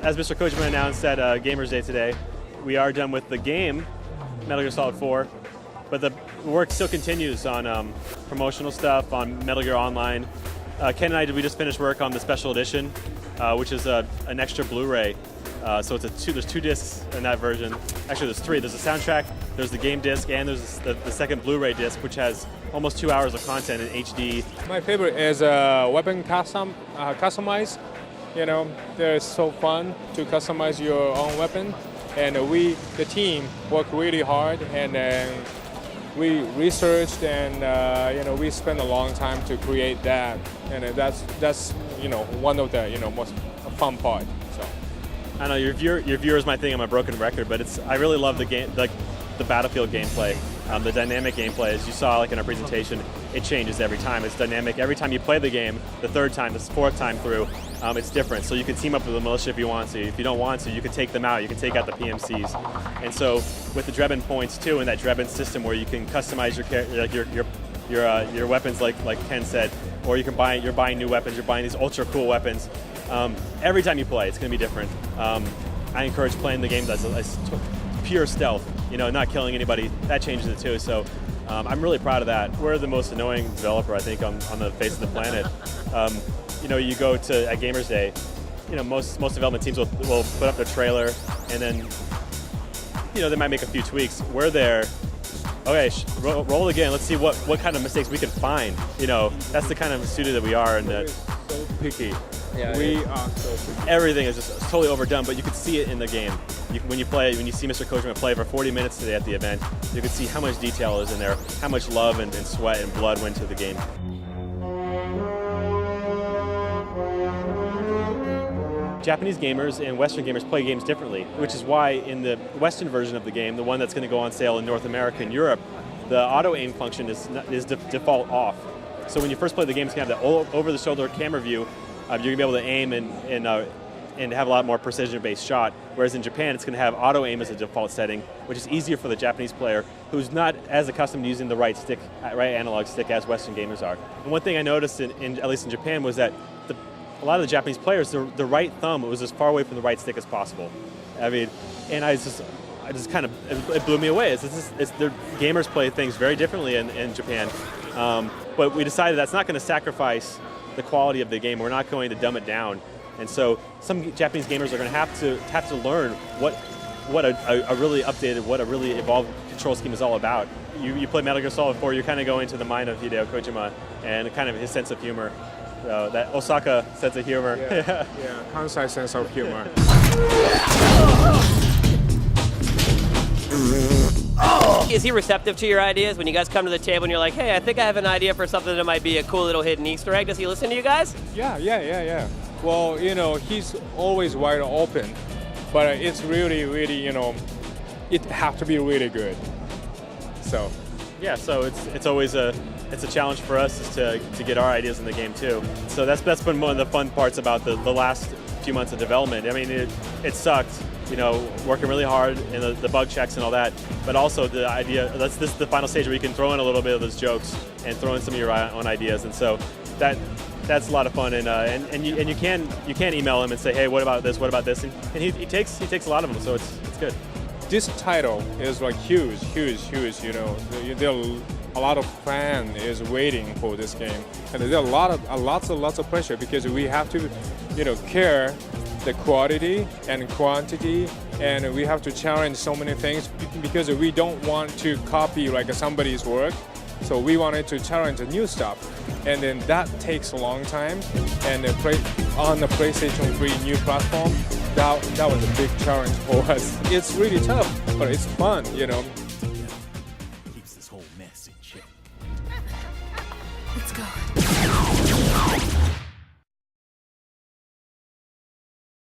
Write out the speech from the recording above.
as Mr. Kojima announced at Gamers Day today, we are done with the game, Metal Gear Solid 4, but the work still continues on promotional stuff, on Metal Gear Online. Ken and I, we just finished work on the special edition, which is an extra Blu-ray. So there's two discs in that version. Actually, there's three. There's a soundtrack, there's the game disc, and there's the second Blu-ray disc, which has almost 2 hours of content in HD. My favorite is weapon customize. You know, they're so fun to customize your own weapon. And we, the team, work really hard, and we researched and we spent a long time to create that. And that's one of the most fun part. So. I know your viewers might think I'm a broken record, but I really love the game, like the Battlefield gameplay, the dynamic gameplay. As you saw, like in our presentation, it changes every time. It's dynamic every time you play the game. The third time, the fourth time through, it's different. So you can team up with the militia if you want to. If you don't want to, you can take them out. You can take out the PMCs. And so with the Drebin points too, and that Drebin system where you can customize your weapons, like Ken said, or you're buying new weapons. You're buying these ultra cool weapons. Every time you play, it's going to be different. I encourage playing the game that's pure stealth, not killing anybody. That changes it too. So I'm really proud of that. We're the most annoying developer, I think, on the face of the planet. You go at Gamers Day, most development teams will put up their trailer, and then they might make a few tweaks. We're there. Okay, roll again. Let's see what kind of mistakes we can find. That's the kind of studio that we are, and that So picky. Yeah, we are so picky. Everything is just totally overdone, but you can see it in the game. When you see Mr. Kojima play for 40 minutes today at the event, you can see how much detail is in there, how much love and sweat and blood went to the game. Japanese gamers and Western gamers play games differently, which is why in the Western version of the game, the one that's going to go on sale in North America and Europe, the auto-aim function is default off. So when you first play the game, it's going to have that over-the-shoulder camera view. You're going to be able to aim and have a lot more precision-based shot. Whereas in Japan, it's going to have auto-aim as a default setting, which is easier for the Japanese player who's not as accustomed to using the right analog stick as Western gamers are. And one thing I noticed, at least in Japan, was that a lot of the Japanese players, the right thumb was as far away from the right stick as possible. I mean, and I just kind of, it blew me away. The gamers play things very differently in Japan. But we decided that's not going to sacrifice the quality of the game. We're not going to dumb it down. And so some Japanese gamers are going to have to learn what a really updated, what a really evolved control scheme is all about. You play Metal Gear Solid 4, you're kind of going to the mind of Hideo Kojima and kind of his sense of humor. That Osaka sense of humor. Yeah, Kansai sense of humor. Is he receptive to your ideas? When you guys come to the table and you're like, hey, I think I have an idea for something that might be a cool little hidden Easter egg, does he listen to you guys? Yeah. Well, he's always wide open, but it's really, it has to be really good. So. Yeah, so it's always a challenge for us is to get our ideas in the game too. So that's been one of the fun parts about the last few months of development. I mean, it sucked, working really hard and the bug checks and all that. But also the idea, this is the final stage where you can throw in a little bit of those jokes and throw in some of your own ideas. And so that's a lot of fun. And you can email him and say, hey, what about this? What about this? And he takes a lot of them. So it's good. This title is like huge. There are a lot of fans is waiting for this game, and there are lots of pressure because we have to, care the quality and quantity, and we have to challenge so many things because we don't want to copy like somebody's work. So we wanted to challenge the new stuff, and then that takes a long time. And on the PlayStation 3 new platform, that was a big challenge for us. It's really tough, but it's fun,